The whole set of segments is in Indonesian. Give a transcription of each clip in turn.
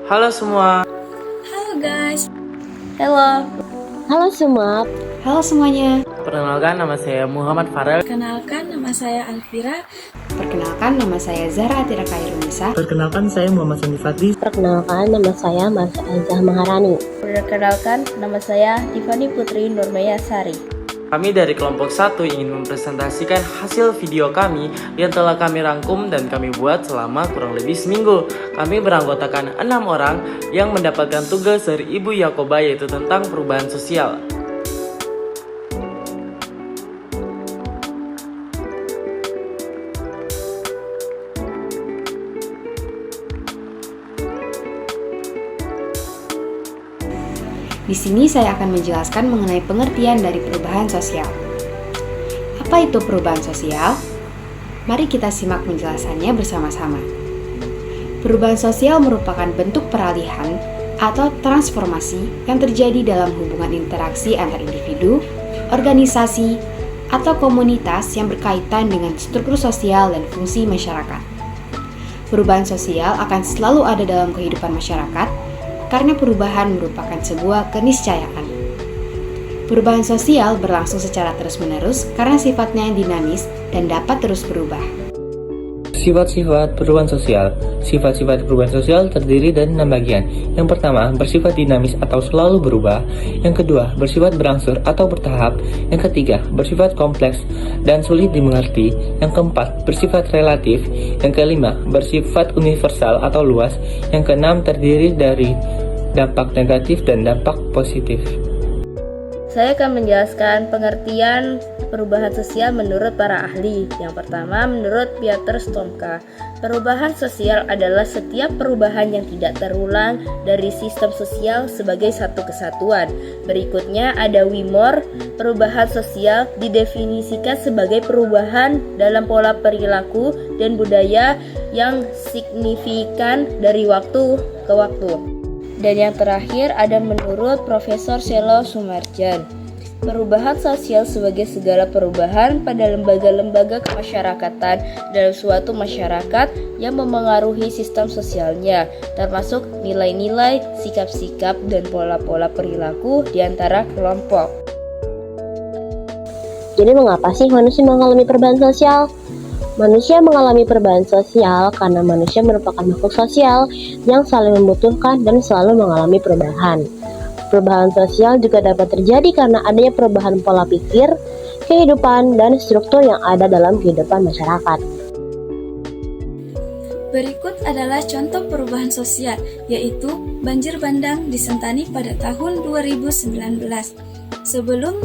Halo semua. Halo guys. Halo. Halo semua. Halo semuanya. Perkenalkan, nama saya Muhammad Farel. Perkenalkan, nama saya Alfira. Perkenalkan, nama saya Zara Atira Khairunisa. Perkenalkan, saya Muhammad Sandi Fadli. Perkenalkan, nama saya Marsha Aizah Maharani. Perkenalkan, nama saya Tiffany Putri Nurmaya Sari. Kami dari kelompok 1 ingin mempresentasikan hasil video kami yang telah kami rangkum dan kami buat selama kurang lebih seminggu. Kami beranggotakan 6 orang yang mendapatkan tugas dari Ibu Yakoba, yaitu tentang perubahan sosial. Di sini saya akan menjelaskan mengenai pengertian dari perubahan sosial. Apa itu perubahan sosial? Mari kita simak penjelasannya bersama-sama. Perubahan sosial merupakan bentuk peralihan atau transformasi yang terjadi dalam hubungan interaksi antar individu, organisasi, atau komunitas yang berkaitan dengan struktur sosial dan fungsi masyarakat. Perubahan sosial akan selalu ada dalam kehidupan masyarakat, karena perubahan merupakan sebuah keniscayaan. Perubahan sosial berlangsung secara terus-menerus karena sifatnya yang dinamis dan dapat terus berubah. Sifat-sifat perubahan sosial. Sifat-sifat perubahan sosial terdiri dari 6 bagian. Yang pertama, bersifat dinamis atau selalu berubah. Yang kedua, bersifat berangsur atau bertahap. Yang ketiga, bersifat kompleks dan sulit dimengerti. Yang keempat, bersifat relatif. Yang kelima, bersifat universal atau luas. Yang keenam, terdiri dari dampak negatif dan dampak positif. Saya akan menjelaskan pengertian perubahan sosial menurut para ahli. Yang pertama, menurut Pieter Stomka, perubahan sosial adalah setiap perubahan yang tidak terulang dari sistem sosial sebagai satu kesatuan. Berikutnya ada Wimore, perubahan sosial didefinisikan sebagai perubahan dalam pola perilaku dan budaya yang signifikan dari waktu ke waktu. Dan yang terakhir ada menurut Profesor Selo Sumarjan, perubahan sosial sebagai segala perubahan pada lembaga-lembaga kemasyarakatan dalam suatu masyarakat yang memengaruhi sistem sosialnya, termasuk nilai-nilai, sikap-sikap, dan pola-pola perilaku di antara kelompok. Jadi mengapa sih manusia mengalami perubahan sosial? Manusia mengalami perubahan sosial karena manusia merupakan makhluk sosial yang saling membutuhkan dan selalu mengalami perubahan. Perubahan sosial juga dapat terjadi karena adanya perubahan pola pikir, kehidupan, dan struktur yang ada dalam kehidupan masyarakat. Berikut adalah contoh perubahan sosial, yaitu banjir bandang di Sentani pada tahun 2019. Sebelum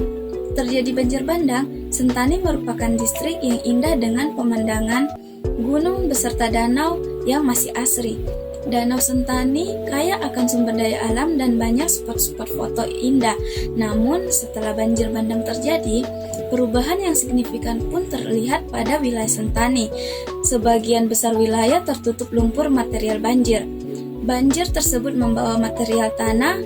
terjadi banjir bandang, Sentani merupakan distrik yang indah dengan pemandangan gunung beserta danau yang masih asri. Danau Sentani kaya akan sumber daya alam dan banyak spot-spot foto indah. Namun setelah banjir bandang terjadi, perubahan yang signifikan pun terlihat pada wilayah Sentani. Sebagian besar wilayah tertutup lumpur material banjir. Banjir tersebut membawa material tanah,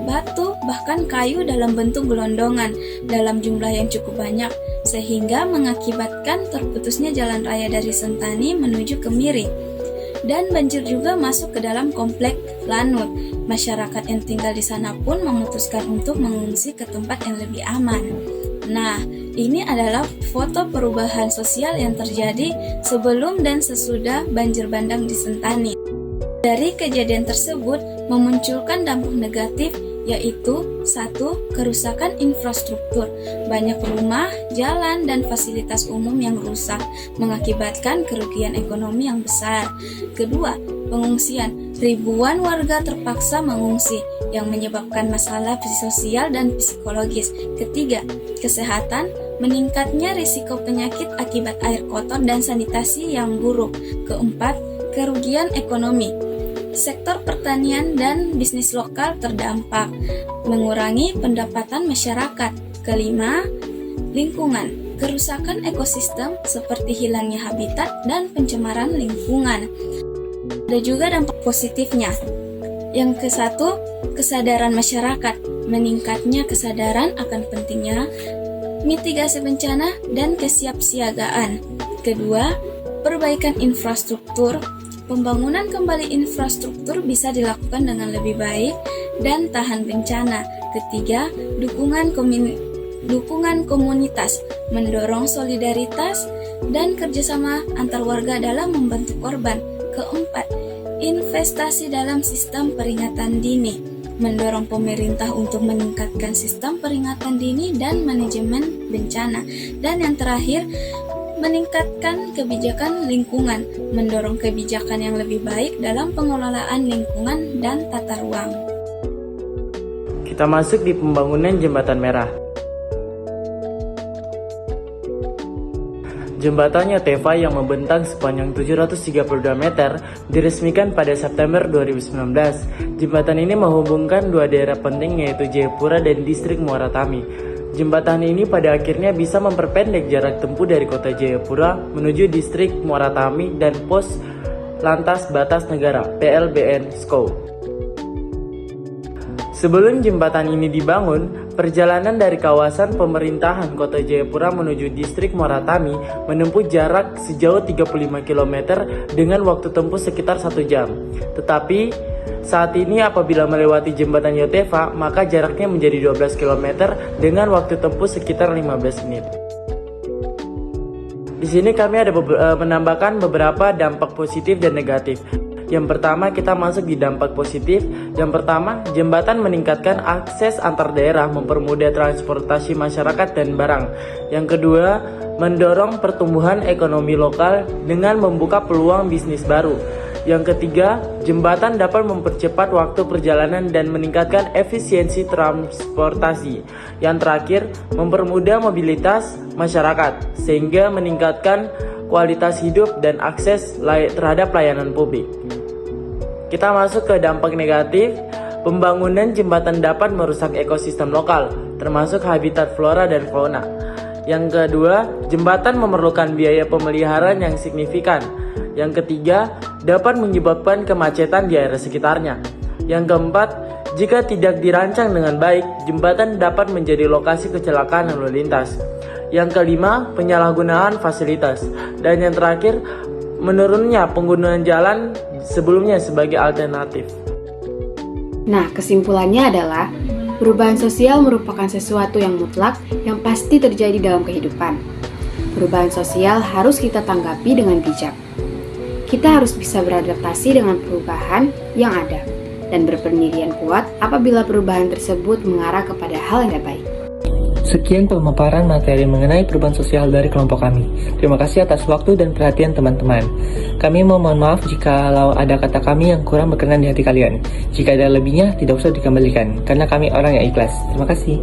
batu, bahkan kayu dalam bentuk gelondongan dalam jumlah yang cukup banyak, sehingga mengakibatkan terputusnya jalan raya dari Sentani menuju ke Miri. Dan banjir juga masuk ke dalam komplek Lanut. Masyarakat yang tinggal di sana pun memutuskan untuk mengungsi ke tempat yang lebih aman. Nah, ini adalah foto perubahan sosial yang terjadi sebelum dan sesudah banjir bandang di Sentani. Dari kejadian tersebut memunculkan dampak negatif, yaitu 1. Kerusakan infrastruktur. Banyak rumah, jalan, dan fasilitas umum yang rusak, mengakibatkan kerugian ekonomi yang besar. Kedua, pengungsian. Ribuan warga terpaksa mengungsi, yang menyebabkan masalah sosial dan psikologis. Ketiga, kesehatan. Meningkatnya risiko penyakit akibat air kotor dan sanitasi yang buruk. Keempat, kerugian ekonomi. Sektor pertanian dan bisnis lokal terdampak, mengurangi pendapatan masyarakat. Kelima, lingkungan. Kerusakan ekosistem seperti hilangnya habitat dan pencemaran lingkungan. Ada juga dampak positifnya. Yang ke-1, kesadaran masyarakat. Meningkatnya kesadaran akan pentingnya mitigasi bencana dan kesiapsiagaan. Kedua, perbaikan infrastruktur. Pembangunan kembali infrastruktur bisa dilakukan dengan lebih baik dan tahan bencana. Ketiga, dukungan komunitas, mendorong solidaritas dan kerjasama antar warga dalam membantu korban. Keempat, investasi dalam sistem peringatan dini, mendorong pemerintah untuk meningkatkan sistem peringatan dini dan manajemen bencana. Dan yang terakhir, meningkatkan kebijakan lingkungan, mendorong kebijakan yang lebih baik dalam pengelolaan lingkungan dan tata ruang. Kita masuk di pembangunan Jembatan Merah. Jembatan Yotefa yang membentang sepanjang 732 meter diresmikan pada September 2019. Jembatan ini menghubungkan dua daerah penting yaitu Jayapura dan distrik Muara Tami. Jembatan ini pada akhirnya bisa memperpendek jarak tempuh dari kota Jayapura menuju distrik Muara Tami dan pos Lantas Batas Negara (PLBN) Skau. Sebelum jembatan ini dibangun, perjalanan dari kawasan pemerintahan kota Jayapura menuju distrik Muara Tami menempuh jarak sejauh 35 km dengan waktu tempuh sekitar 1 jam. Tetapi saat ini apabila melewati jembatan Yotefa, maka jaraknya menjadi 12 km dengan waktu tempuh sekitar 15 menit. Di sini kami ada menambahkan beberapa dampak positif dan negatif. Yang pertama, kita masuk di dampak positif. Yang pertama, jembatan meningkatkan akses antar daerah, mempermudah transportasi masyarakat dan barang. Yang kedua, mendorong pertumbuhan ekonomi lokal dengan membuka peluang bisnis baru. Yang ketiga, jembatan dapat mempercepat waktu perjalanan dan meningkatkan efisiensi transportasi. Yang terakhir, mempermudah mobilitas masyarakat sehingga meningkatkan kualitas hidup dan akses terhadap layanan publik. Kita masuk ke dampak negatif. Pembangunan jembatan dapat merusak ekosistem lokal, termasuk habitat flora dan fauna. Yang kedua, jembatan memerlukan biaya pemeliharaan yang signifikan. Yang ketiga, dapat menyebabkan kemacetan di area sekitarnya. Yang keempat, jika tidak dirancang dengan baik, jembatan dapat menjadi lokasi kecelakaan lalu lintas. Yang kelima, penyalahgunaan fasilitas. Dan yang terakhir, menurunnya penggunaan jalan sebelumnya sebagai alternatif. Nah, kesimpulannya adalah perubahan sosial merupakan sesuatu yang mutlak yang pasti terjadi dalam kehidupan. Perubahan sosial harus kita tanggapi dengan bijak. Kita harus bisa beradaptasi dengan perubahan yang ada dan berpendirian kuat apabila perubahan tersebut mengarah kepada hal yang baik. Sekian pemaparan materi mengenai perubahan sosial dari kelompok kami. Terima kasih atas waktu dan perhatian teman-teman. Kami mohon maaf jika ada kata kami yang kurang berkenan di hati kalian. Jika ada lebihnya, tidak usah dikembalikan, karena kami orang yang ikhlas. Terima kasih.